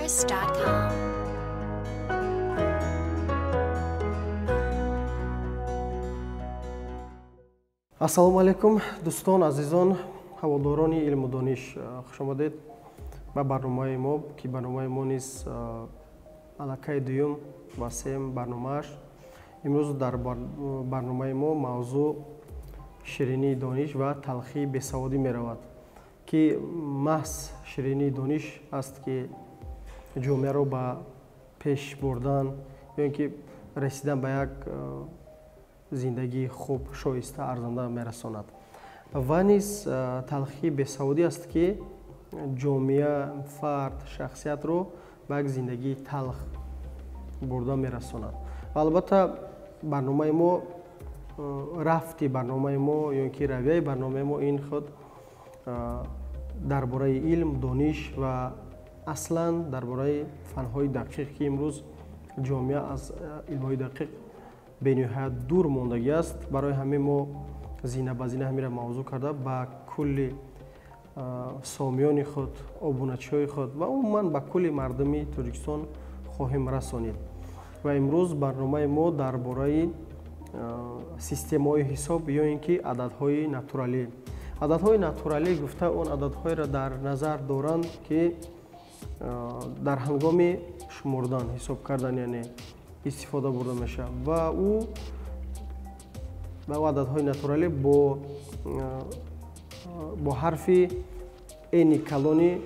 www.thesource.com. Ассалому алайкум дӯстон азизон ҳаводорони илму дониш, хушомадед ба барномаи мо ки барномаи мо низ аллакай дуюм ва сеюм барномааш. имрӯз дар барномаи мо мавзӯъ ширинии дониш ва талхии бесаводӣ меравад, ки маҳз ширинии дониш аст ки ҷомеаро ба пеш бурдан ё ин ки расидан ба як зиндагии хуб, шоиста, арзанда мерасонад. Ва низ талхии бесаводӣ аст ки ҷомеа, фард, шахсиятро ба як зиндагии талх бурда мерасонад. Албатта барномаи мо, рафти барномаи мо ё ин ки равияи барномаи мо ин худ дар бораи илм, дониш ва аслан дар бораи фанҳои дақиқ, ки имрӯз ҷомеа аз илмҳои дақиқ бениҳоят дур мондагӣ аст. Барои ҳамин мо зина ба зина ҳаминро мавзӯъ карда ба кулли сомиёни худ, обуначиҳои худ ва умуман ба кулли мардуми Тоҷикистон хоҳем расонид. Ва имрӯз барномаи мо дар бораи системаҳои ҳисоб ё ин ки ададҳои натуралӣ. Ададҳои натуралӣ гуфта он ададҳоеро дар назар доранд, ки дар ҳангоми шумурдан, ҳисоб кардан, яъне истифода бурда мешавад. Ва ададҳои натуралӣ бо ҳарфи эни калони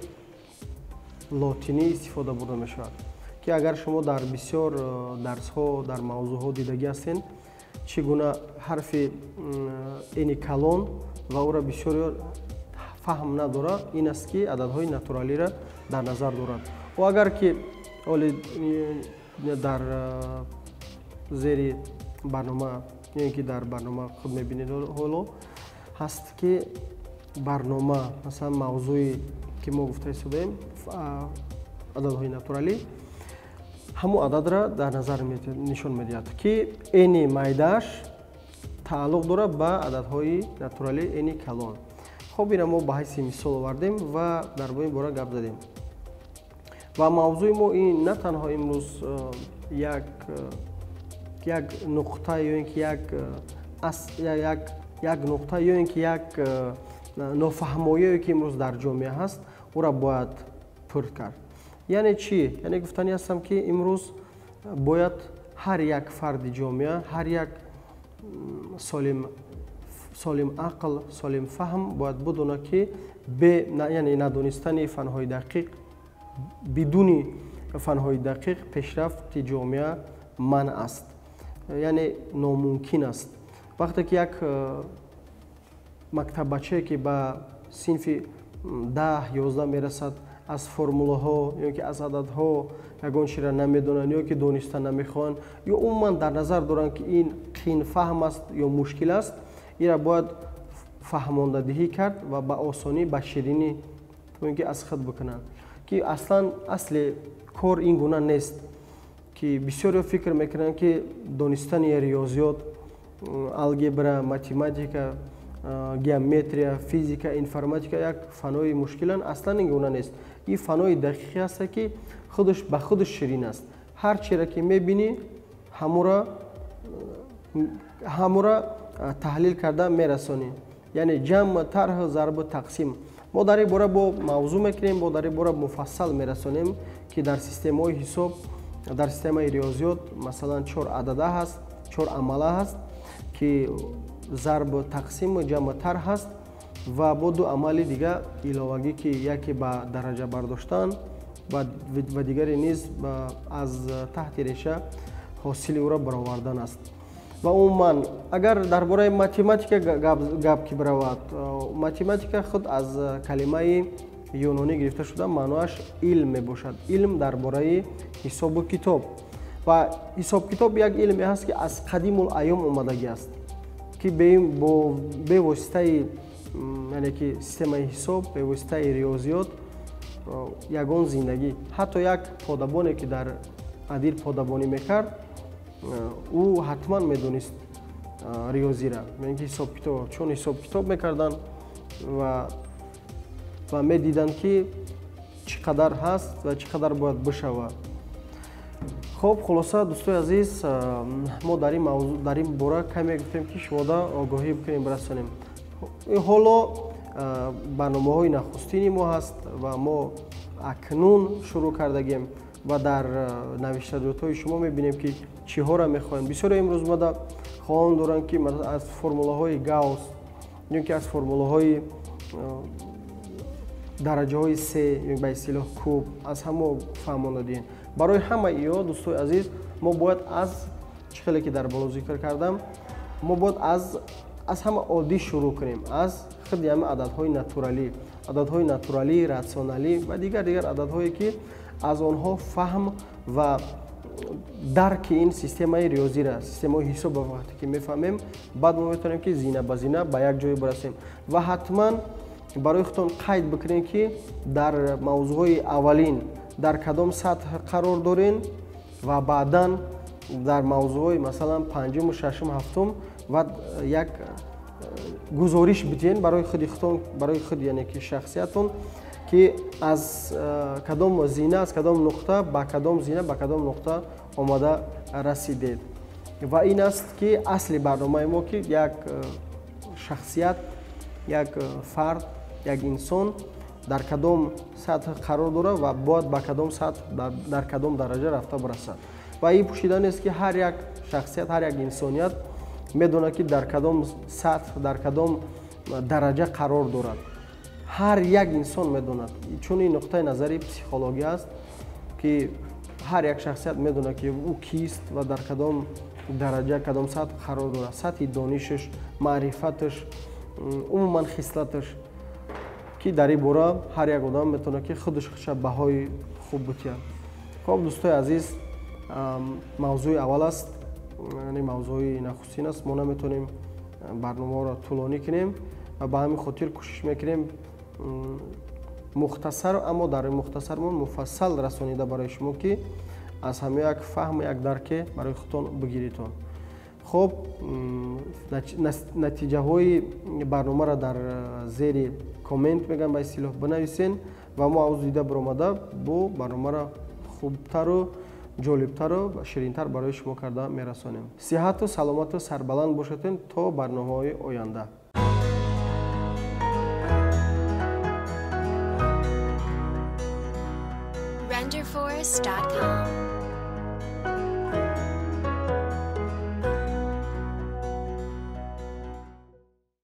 лотинӣ истифода бурда мешавад, ки агар шумо дар бисёр дарсҳо, дар мавзӯъҳо дидагӣ ҳастед, чӣ гуна ҳарфи эни калон ва уро бисёриё фаҳм надорад, ин аст ки ададҳои натуралиро дар назар дорад. Ва агар ки дар зери барнома ё ин ки дар барнома худ мебинед, ҳоло ҳаст ки барнома масалан мавзӯи ки мо гуфта истодаем ададҳои натуралӣ ҳамон ададро дар назар нишон медиҳад, ки эни майдааш тааллуқ дорад ба ададҳои натуралӣ эни калон. хоб ина мо ба ҳайси мисол овардем ва дар ин бора гап задем. ва мавзӯи мо ин на танҳо имрӯз як нуқта ё ин ки як нуқта ё ин ки як нофаҳмоие ки имрӯз дар ҷомеа ҳаст, уро бояд пур кард. яъне чӣ? Яъне гуфтани ҳастам ки имрӯз бояд ҳар як фарди ҷомеа, ҳар як солим ақл, солим фаҳм бояд бидонад ки яъне надонистани фанҳои дақиқ, бидуни фанҳои дақиқ пешрафти ҷомеа манъ аст, яъне номумкин аст. вақте ки як мактаббачае ки ба синфи 10-11 мерасад, аз формулаҳо ё ки аз ададҳо ягон чизро намедонанд ё ки дониста намехоҳанд ё умуман дар назар доранд ки ин қиинфаҳм аст ё мушкил аст, инро бояд фаҳмондадиҳӣ кард ва ба осонӣ, ба ширинӣ то ин ки аз худ бикунанд, ки аслан асли кор ин гуна нест, ки бисёриё фикр мекунанд ки донистани риёзиёт, алгебра, математика, геометрия, физика, информатика як фанҳои мушкиланд. Аслан ин гуна нест. ин фанҳои дақиқе аст ки худаш ба худаш ширин аст. ҳар чиро ки мебинӣ ҳамура таҳлил карда мерасонӣ, яъне ҷамъ, тарҳ, зарбу тақсим. мо дар ин бора бо мавзӯъ мекунем, мо дар ин бора муфассал мерасонем, ки дар системаҳои ҳисоб, дар системаи риёзиёт масалан 4 адада ҳаст, 4 амала ҳаст, ки зарбу тақсиму ҷамъу тарҳ ҳаст ва бо 2 амали дига иловагӣ, ки яке ба дараҷа бардоштан ва дигаре низ аз таҳти реша ҳосили ӯро баровардан аст. ва умуман агар дар бораи математика гап ки биравад, математика худ аз калимаи юнонӣ гирифта шуда маънояш илм мебошад. Илм дар бораи ҳисобу китоб. ва ҳисоб-китоб як илме ҳаст ки аз қадимул айём омадагӣ аст, ки бевоситаи яъне ки системаи ҳисоб, бевоситаи риёзиёт ягон зиндагӣ. ҳатто як подабоне ки дар адир подабонӣ мекард, ӯ ҳатман медонист риёзира, яъне ки ҳисоб-китоб, чун ҳисоб-китоб мекарданд ва медиданд ки чӣ қадар ҳаст ва чӣ қадар бояд бишавад. хуб, хулоса дӯстои азиз, мо дар ин бора каме гуфтем ки шумода огоҳӣ бикунем, расонем. ҳоло барномаҳои нахустини мо ҳаст ва мо акнун шурӯъ кардагем ва дар навиштаҷотҳои шумо мебинем ки чиҳоро мехоҳем. Бисёре имрӯз омада хоҳон доранд ки аз формулаҳои Гаусс ё ки аз формулаҳои дараҷаҳои се ё ба истилоҳ куб аз ҳамо фаҳмонда диҳем. Барои ҳамаи иҳо дӯстои азиз, мо бояд аз чӣ хеле ки дар боло зикр кардам, мо бояд аз ҳама оддӣ шурӯъ кунем, аз худи ҳама ададҳои натуралӣ, рационалӣ ва дигар ададҳое ки аз онҳо фаҳм ва дарки ин системаи риёзиро, системаи ҳисоба вақте ки мефаҳмем, баъд мо метавонем ки зина ба зина ба як ҷое барасем. Ва ҳатман барои худтон қайд бикунем ки дар мавзӯъҳои аввалин дар кадом сатҳ қарор дорем ва баъдан дар мавзӯъҳои масалан панҷуму шашум ҳафтум ва як гузориш бидиҳед барои худи худтон, барои худи яъне ки шахсиятон, ки аз кадом зина, аз кадом нуқта ба кадом зина, ба кадом нуқта омада расидед. Ва ин аст ки асли барномаи мо, ки як шахсият, як фард, як инсон дар кадом сатҳ қарор дорад ва бояд ба кадом сатҳ, дар кадом дараҷа рафта барасад. Ва ин пӯшида нест ки ҳар як шахсият, ҳар як инсоният медонад ки дар кадом сатҳ, дар кадом дараҷа қарор дорад. ҳар як инсон медонад, чун ин нуқтаи назари психология аст, ки ҳар як шахсият медонад ки ӯ кист ва дар кадом дараҷа, кадом сатҳ қарор дорад. Сатҳи донишаш, маърифаташ, умуман хислаташ, ки дар ин бора ҳар як одам метавонад ки худша баҳои хуб битиҳад. хуб, дӯстои азиз, мавзӯи аввал аст, яъне мавзӯи нахустин аст. Мо наметавонем барномаҳоро тӯлонӣ кунем ва ба ҳамин хотир кӯшиш мекунем мухтасар, аммо дар мухтасармон муфассал расонида барои шумо, ки аз ҳама як фаҳм, як дарке барои худтон бигиритон. хуб, натиҷаҳои барномаро дар зери коммент мегӯям ба истилоҳ бинависен ва мо авз дида биромада бо барномаро хубтару ҷолибтару ва ширинтар барои шумо карда мерасонем. Сиҳату саломату сарбаланд бошед то барномаҳои оянда. renderforce.com